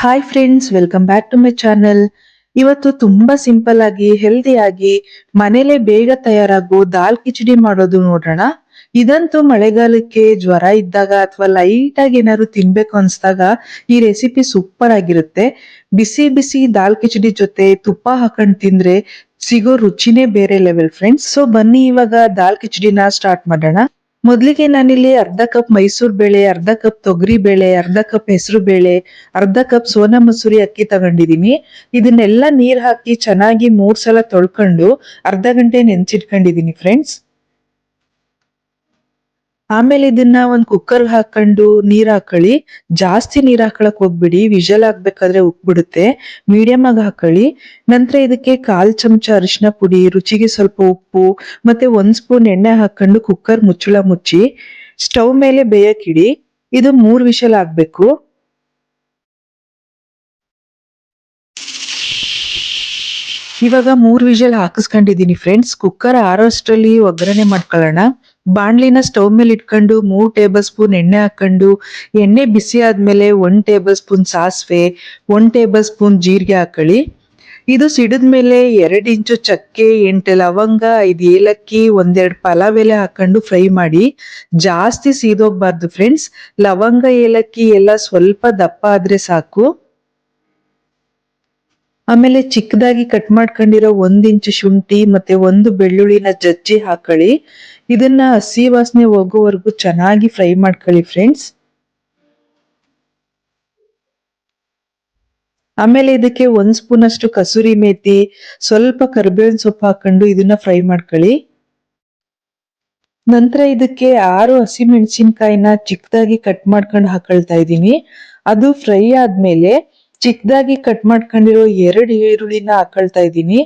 Hi friends, welcome back to my channel. ಇವತ್ತು ತುಂಬಾ simple ಆಗಿ ಹೆಲ್ದಿ ಆಗಿ ಮನೇಲೆ ಬೇಗ ತಯಾರಾಗೋ ದಾಲ್ ಕಿಚಡಿ ಮಾಡೋದು ನೋಡೋಣ. ಇದಂತೂ ಮಳೆಗಾಲಕ್ಕೆ ಜ್ವರ ಇದ್ದಾಗ ಅಥವಾ ಲೈಟ್ ಆಗಿ ಏನಾದ್ರು ತಿನ್ಬೇಕು ಅನ್ಸ್ದಾಗ ಈ ರೆಸಿಪಿ ಸೂಪರ್ ಆಗಿರುತ್ತೆ. ಬಿಸಿ ಬಿಸಿ ದಾಲ್ ಕಿಚಡಿ ಜೊತೆ ತುಪ್ಪ ಹಾಕೊಂಡ್ ತಿಂದ್ರೆ ಸಿಗೋ ರುಚಿನೇ ಬೇರೆ ಲೆವೆಲ್ ಫ್ರೆಂಡ್ಸ್. ಸೊ ಬನ್ನಿ ಇವಾಗ ದಾಲ್ ಕಿಚಡಿನ ಸ್ಟಾರ್ಟ್ ಮಾಡೋಣ. ಮೊದ್ಲಿಗೆ ನಾನಿಲ್ಲಿ ಅರ್ಧ ಕಪ್ ಮೈಸೂರ್ ಬೇಳೆ, ಅರ್ಧ ಕಪ್ ತೊಗರಿ ಬೇಳೆ, ಅರ್ಧ ಕಪ್ ಹೆಸರು ಬೇಳೆ, ಅರ್ಧ ಕಪ್ ಸೋನಾ ಮಸೂರಿ ಅಕ್ಕಿ ತಗೊಂಡಿದೀನಿ. ಇದನ್ನೆಲ್ಲ ನೀರ್ ಹಾಕಿ ಚೆನ್ನಾಗಿ 3 ಸಲ ತೊಳ್ಕೊಂಡು ಅರ್ಧ ಗಂಟೆ ನೆನ್ಸಿಟ್ಕೊಂಡಿದೀನಿ ಫ್ರೆಂಡ್ಸ್. ಆಮೇಲೆ ಇದನ್ನ ಒಂದ್ ಕುಕ್ಕರ್ ಹಾಕೊಂಡು ನೀರ್ ಹಾಕೊಳ್ಳಿ. ಜಾಸ್ತಿ ನೀರ್ ಹಾಕೊಳಕ್ ಹೋಗ್ಬಿಡಿ, ವಿಷಲ್ ಆಗ್ಬೇಕಾದ್ರೆ ಉಕ್ಬಿಡುತ್ತೆ. ಮೀಡಿಯಂ ಆಗಿ ಹಾಕೊಳ್ಳಿ. ನಂತರ ಇದಕ್ಕೆ 1/4 ಚಮಚ ಅರಿಶಿನ ಪುಡಿ, ರುಚಿಗೆ ಸ್ವಲ್ಪ ಉಪ್ಪು ಮತ್ತೆ 1 ಸ್ಪೂನ್ ಎಣ್ಣೆ ಹಾಕೊಂಡು ಕುಕ್ಕರ್ ಮುಚ್ಚಳ ಮುಚ್ಚಿ ಸ್ಟವ್ ಮೇಲೆ ಬೇಯಕ್ಕಿಡಿ. ಇದು 3 ವಿಷಲ್ ಆಗ್ಬೇಕು. ಇವಾಗ 3 ವಿಷಲ್ ಹಾಕಿಸ್ಕೊಂಡಿದೀನಿ ಫ್ರೆಂಡ್ಸ್. ಕುಕ್ಕರ್ ಆರೋಷ್ಟರಲ್ಲಿ ಒಗ್ಗರಣೆ ಮಾಡ್ಕೊಳ್ಳೋಣ. ಬಾಣ್ಲಿನ ಸ್ಟವ್ ಮೇಲೆ ಇಟ್ಕೊಂಡು 3 ಟೇಬಲ್ ಸ್ಪೂನ್ ಎಣ್ಣೆ ಹಾಕೊಂಡು ಎಣ್ಣೆ ಬಿಸಿ ಆದ್ಮೇಲೆ 1 ಟೇಬಲ್ ಸ್ಪೂನ್ ಸಾಸಿವೆ, 1 ಟೇಬಲ್ ಸ್ಪೂನ್ ಜೀರಿಗೆ ಹಾಕೊಳ್ಳಿ. ಇದು ಸಿಡಿದ್ಮೇಲೆ 2 ಇಂಚು ಚಕ್ಕೆ, 8 ಲವಂಗ, 5 ಏಲಕ್ಕಿ, 1-2 ಪಲಾವ್ ಎಲೆ ಹಾಕೊಂಡು ಫ್ರೈ ಮಾಡಿ. ಜಾಸ್ತಿ ಸೀದೋಗ್ಬಾರ್ದು ಫ್ರೆಂಡ್ಸ್. ಲವಂಗ ಏಲಕ್ಕಿ ಎಲ್ಲ ಸ್ವಲ್ಪ ದಪ್ಪ ಆದ್ರೆ ಸಾಕು. ಆಮೇಲೆ ಚಿಕ್ಕದಾಗಿ ಕಟ್ ಮಾಡ್ಕೊಂಡಿರೋ 1 ಇಂಚು ಶುಂಠಿ ಮತ್ತೆ 1 ಬೆಳ್ಳುಳ್ಳಿನ ಜಜ್ಜಿ ಹಾಕೊಳ್ಳಿ. ಇದನ್ನ ಹಸಿ ವಾಸನೆ ಹೋಗೋವರೆಗೂ ಚೆನ್ನಾಗಿ ಫ್ರೈ ಮಾಡ್ಕೊಳ್ಳಿ ಫ್ರೆಂಡ್ಸ್. ಆಮೇಲೆ ಇದಕ್ಕೆ 1 ಸ್ಪೂನ್ ಅಷ್ಟು ಕಸೂರಿ ಮೇಥಿ, ಸ್ವಲ್ಪ ಕರಿಬೇವಿನ ಸೊಪ್ಪು ಹಾಕೊಂಡು ಇದನ್ನ ಫ್ರೈ ಮಾಡ್ಕೊಳ್ಳಿ. ನಂತರ ಇದಕ್ಕೆ 6 ಹಸಿಮೆಣಸಿನಕಾಯಿನ ಚಿಕ್ಕದಾಗಿ ಕಟ್ ಮಾಡ್ಕೊಂಡು ಹಾಕೊಳ್ತಾ ಇದ್ದೀನಿ. ಅದು ಫ್ರೈ ಆದ್ಮೇಲೆ ಚಿಕ್ಕದಾಗಿ ಕಟ್ ಮಾಡ್ಕೊಂಡಿರೋ 2 ಈರುಳ್ಳಿನ ಹಾಕೊಳ್ತಾ ಇದ್ದೀನಿ.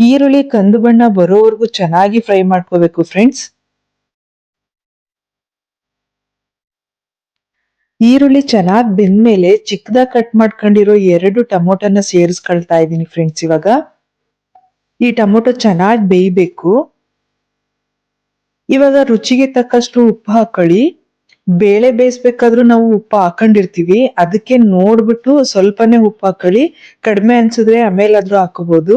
ಈರುಳ್ಳಿ ಕಂದು ಬಣ್ಣ ಬರೋವರೆಗೂ ಚೆನ್ನಾಗಿ ಫ್ರೈ ಮಾಡ್ಕೋಬೇಕು ಫ್ರೆಂಡ್ಸ್. ಈರುಳ್ಳಿ ಚೆನ್ನಾಗಿ ಬೆಂದ್ಮೇಲೆ ಚಿಕ್ಕದಾಗಿ ಕಟ್ ಮಾಡ್ಕೊಂಡಿರೋ 2 ಟೊಮೊಟೊನ ಸೇರಿಸ್ಕೊಳ್ತಾ ಇದ್ದೀನಿ ಫ್ರೆಂಡ್ಸ್. ಇವಾಗ ಈ ಟೊಮೊಟೊ ಚೆನ್ನಾಗಿ ಬೇಯಬೇಕು. ಇವಾಗ ರುಚಿಗೆ ತಕ್ಕಷ್ಟು ಉಪ್ಪು ಹಾಕೊಳ್ಳಿ. ಬೇಳೆ ಬೇಯಿಸ್ಬೇಕಾದ್ರೂ ನಾವು ಉಪ್ಪು ಹಾಕೊಂಡಿರ್ತೀವಿ, ಅದಕ್ಕೆ ನೋಡ್ಬಿಟ್ಟು ಸ್ವಲ್ಪನೇ ಉಪ್ಪು ಹಾಕೊಳ್ಳಿ. ಕಡಿಮೆ ಅನ್ಸಿದ್ರೆ ಆಮೇಲಾದ್ರೂ ಹಾಕೋಬಹುದು.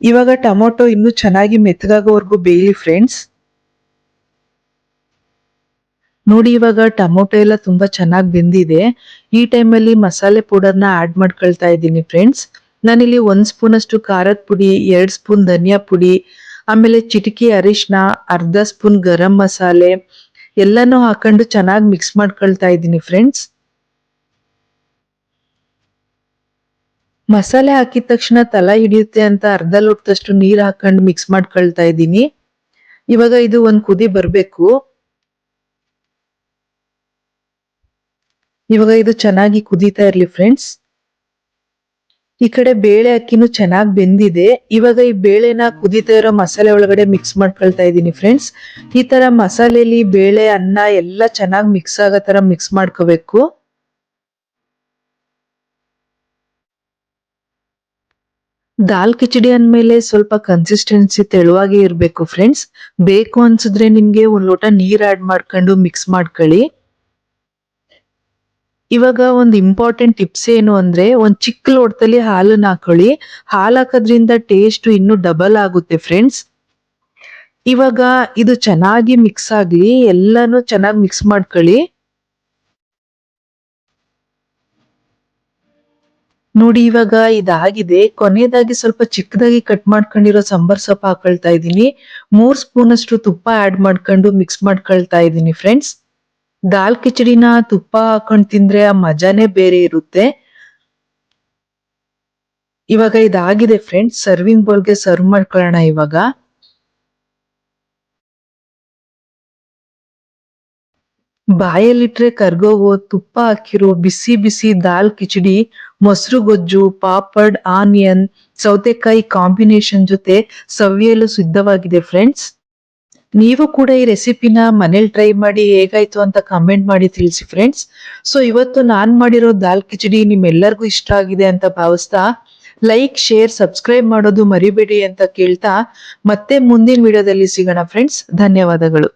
ಇವಾಗ ಟೊಮೊಟೊ ಇನ್ನೂ ಚೆನ್ನಾಗಿ ಮೆತ್ತಗಾಗೋವರೆಗೂ ಬೇಯಲಿ ಫ್ರೆಂಡ್ಸ್. ನೋಡಿ, ಇವಾಗ ಟೊಮೊಟೊ ಎಲ್ಲ ತುಂಬಾ ಚೆನ್ನಾಗಿ ಬೆಂದಿದೆ. ಈ ಟೈಮಲ್ಲಿ ಮಸಾಲೆ ಪೌಡರ್ನ ಆಡ್ ಮಾಡ್ಕೊಳ್ತಾ ಇದ್ದೀನಿ ಫ್ರೆಂಡ್ಸ್. ನಾನಿಲ್ಲಿ 1 ಸ್ಪೂನ್ ಅಷ್ಟು ಖಾರದ ಪುಡಿ, 2 ಸ್ಪೂನ್ ಧನಿಯಾ ಪುಡಿ, ಆಮೇಲೆ ಚಿಟಿಕೆ ಅರಿಶಿನ, ಅರ್ಧ ಸ್ಪೂನ್ ಗರಂ ಮಸಾಲೆ ಎಲ್ಲಾನು ಹಾಕೊಂಡು ಚೆನ್ನಾಗಿ ಮಿಕ್ಸ್ ಮಾಡ್ಕೊಳ್ತಾ ಇದ್ದೀನಿ ಫ್ರೆಂಡ್ಸ್. ಮಸಾಲೆ ಹಾಕಿದ ತಕ್ಷಣ ತಲ ಹಿಡಿಯುತ್ತೆ ಅಂತ ಅರ್ಧ ಲೋಟದಷ್ಟು ನೀರ್ ಹಾಕೊಂಡು ಮಿಕ್ಸ್ ಮಾಡ್ಕೊಳ್ತಾ ಇದ್ದೀನಿ. ಇವಾಗ ಇದು ಒಂದ್ ಕುದಿ ಬರ್ಬೇಕು. ಇವಾಗ ಇದು ಚೆನ್ನಾಗಿ ಕುದೀತಾ ಇರ್ಲಿ ಫ್ರೆಂಡ್ಸ್. ಈ ಕಡೆ ಬೇಳೆ ಅಕ್ಕಿನೂ ಚೆನ್ನಾಗಿ ಬೆಂದಿದೆ. ಇವಾಗ ಈ ಬೇಳೆನ ಕುದೀತಾ ಇರೋ ಮಸಾಲೆ ಒಳಗಡೆ ಮಿಕ್ಸ್ ಮಾಡ್ಕೊಳ್ತಾ ಇದ್ದೀನಿ ಫ್ರೆಂಡ್ಸ್. ಈ ತರ ಮಸಾಲೆಲಿ ಬೇಳೆ ಅನ್ನ ಎಲ್ಲ ಚೆನ್ನಾಗಿ ಮಿಕ್ಸ್ ಆಗೋ ತರ ಮಿಕ್ಸ್ ಮಾಡ್ಕೋಬೇಕು. ದಾಲ್ ಕಿಚಡಿ ಅಂದ್ಮೇಲೆ ಸ್ವಲ್ಪ ಕನ್ಸಿಸ್ಟೆನ್ಸಿ ತೆಳುವಾಗಿ ಇರ್ಬೇಕು ಫ್ರೆಂಡ್ಸ್. ಬೇಕು ಅನ್ಸಿದ್ರೆ ನಿಮ್ಗೆ 1 ಲೋಟ ನೀರ್ ಆಡ್ ಮಾಡ್ಕೊಂಡು ಮಿಕ್ಸ್ ಮಾಡ್ಕೊಳ್ಳಿ. ಇವಾಗ ಒಂದು ಇಂಪಾರ್ಟೆಂಟ್ ಟಿಪ್ಸ್ ಏನು ಅಂದ್ರೆ, ಒಂದ್ ಚಿಕ್ಕ ಲೋಟದಲ್ಲಿ ಹಾಲನ್ನ ಹಾಕೊಳ್ಳಿ. ಹಾಲು ಹಾಕೋದ್ರಿಂದ ಟೇಸ್ಟ್ ಇನ್ನು ಡಬಲ್ ಆಗುತ್ತೆ ಫ್ರೆಂಡ್ಸ್. ಇವಾಗ ಇದು ಚೆನ್ನಾಗಿ ಮಿಕ್ಸ್ ಆಗ್ಲಿ, ಎಲ್ಲಾನು ಚೆನ್ನಾಗಿ ಮಿಕ್ಸ್ ಮಾಡ್ಕೊಳ್ಳಿ. ನೋಡಿ, ಇವಾಗ ಇದಾಗಿದೆ. ಕೊನೆಯದಾಗಿ ಸ್ವಲ್ಪ ಚಿಕ್ಕದಾಗಿ ಕಟ್ ಮಾಡ್ಕೊಂಡಿರೋ ಸಾಂಬಾರ್ ಸೊಪ್ಪು ಹಾಕೊಳ್ತಾ ಇದ್ದೀನಿ. 3 ಸ್ಪೂನ್ ಅಷ್ಟು ತುಪ್ಪ ಆಡ್ ಮಾಡ್ಕೊಂಡು ಮಿಕ್ಸ್ ಮಾಡ್ಕೊಳ್ತಾ ಇದ್ದೀನಿ ಫ್ರೆಂಡ್ಸ್. ದಾಲ್ ಕಿಚಡಿನ ತುಪ್ಪ ಹಾಕೊಂಡ್ ತಿಂದ್ರೆ ಆ ಮಜಾನೇ ಬೇರೆ ಇರುತ್ತೆ. ಇವಾಗ ಇದಾಗಿದೆ ಫ್ರೆಂಡ್ಸ್. ಸರ್ವಿಂಗ್ ಬೌಲ್ಗೆ ಸರ್ವ್ ಮಾಡ್ಕೊಳ್ಳೋಣ. ಇವಾಗ ಬಾಯಲ್ಲಿಟ್ರೆ ಕರ್ಗೋಗೋ ತುಪ್ಪ ಹಾಕಿರೋ ಬಿಸಿ ಬಿಸಿ ದಾಲ್ ಕಿಚಡಿ, ಮೊಸರು ಗೊಜ್ಜು, ಪಾಪಡ್, ಆನಿಯನ್, ಸೌತೆಕಾಯಿ ಕಾಂಬಿನೇಷನ್ ಜೊತೆ ಸವಿಯಲು ಸಿದ್ಧವಾಗಿದೆ ಫ್ರೆಂಡ್ಸ್. ನೀವು ಕೂಡ ಈ ರೆಸಿಪಿನ ಮನೇಲಿ ಟ್ರೈ ಮಾಡಿ ಹೇಗಾಯ್ತು ಅಂತ ಕಮೆಂಟ್ ಮಾಡಿ ತಿಳಿಸಿ ಫ್ರೆಂಡ್ಸ್. ಸೊ ಇವತ್ತು ನಾನ್ ಮಾಡಿರೋ ದಾಲ್ ಕಿಚಡಿ ನಿಮ್ಮೆಲ್ಲರಿಗೂ ಇಷ್ಟ ಆಗಿದೆ ಅಂತ ಭಾವಿಸ್ತಾ ಲೈಕ್, ಶೇರ್, ಸಬ್ಸ್ಕ್ರೈಬ್ ಮಾಡೋದು ಮರಿಬೇಡಿ ಅಂತ ಕೇಳ್ತಾ ಮತ್ತೆ ಮುಂದಿನ ವಿಡಿಯೋದಲ್ಲಿ ಸಿಗೋಣ ಫ್ರೆಂಡ್ಸ್. ಧನ್ಯವಾದಗಳು.